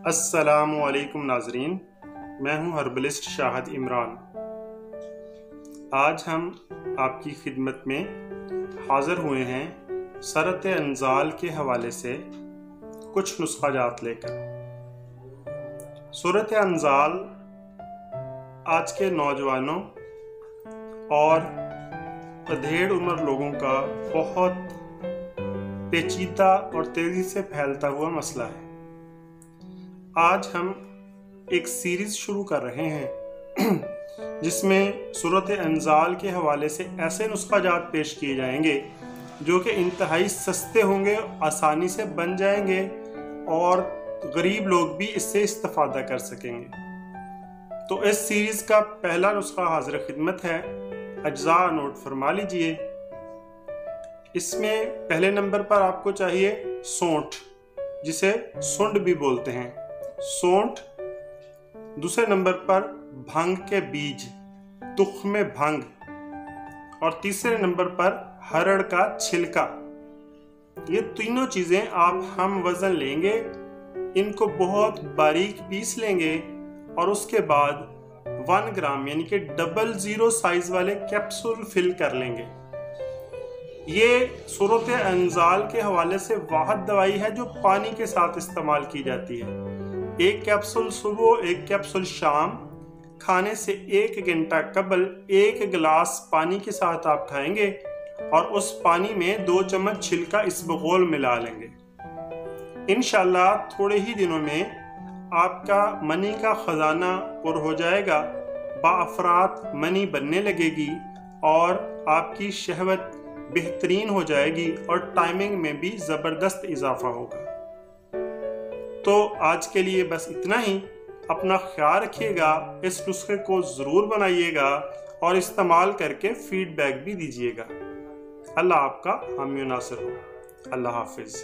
अस्सलामुअलैकुम नाजरीन, मैं हूं हर्बलिस्ट शाहिद इमरान। आज हम आपकी खिदमत में हाज़िर हुए हैं सरत अंजाल के हवाले से कुछ नुस्ख़ाजात लेकर। सूरत अंजाल आज के नौजवानों और अधेड़ उम्र लोगों का बहुत पेचीदा और तेज़ी से फैलता हुआ मसला है। आज हम एक सीरीज़ शुरू कर रहे हैं जिसमें सूरत अंजाल के हवाले से ऐसे नुस्ख़ाजात पेश किए जाएंगे जो कि इंतहाई सस्ते होंगे, आसानी से बन जाएंगे और गरीब लोग भी इससे इस्तेफ़ादा कर सकेंगे। तो इस सीरीज़ का पहला नुस्खा हाज़िर खिदमत है, अज्जा नोट फरमा लीजिए। इसमें पहले नंबर पर आपको चाहिए सौंठ, जिसे सुंड भी बोलते हैं, सौंठ। दूसरे नंबर पर भंग के बीज, तुख्मे भंग। और तीसरे नंबर पर हरड़ का छिलका। ये तीनों चीजें आप हम वजन लेंगे, इनको बहुत बारीक पीस लेंगे और उसके बाद 1 ग्राम यानी कि 00 साइज वाले कैप्सूल फिल कर लेंगे। ये सूरत अंजाल के हवाले से वाहिद दवाई है जो पानी के साथ इस्तेमाल की जाती है। 1 कैप्सूल सुबह, 1 कैप्सूल शाम, खाने से 1 घंटा कबल 1 गिलास पानी के साथ आप खाएंगे और उस पानी में 2 चम्मच छिलका इसबगोल मिला लेंगे। इंशाल्लाह थोड़े ही दिनों में आपका मनी का खजाना पुर हो जाएगा, बाअफरात मनी बनने लगेगी और आपकी शहवत बेहतरीन हो जाएगी और टाइमिंग में भी ज़बरदस्त इजाफा होगा। तो आज के लिए बस इतना ही। अपना ख्याल रखिएगा, इस नुस्खे को ज़रूर बनाइएगा और इस्तेमाल करके फीडबैक भी दीजिएगा। अल्लाह आपका हामी नासिर हो। अल्लाह हाफिज़।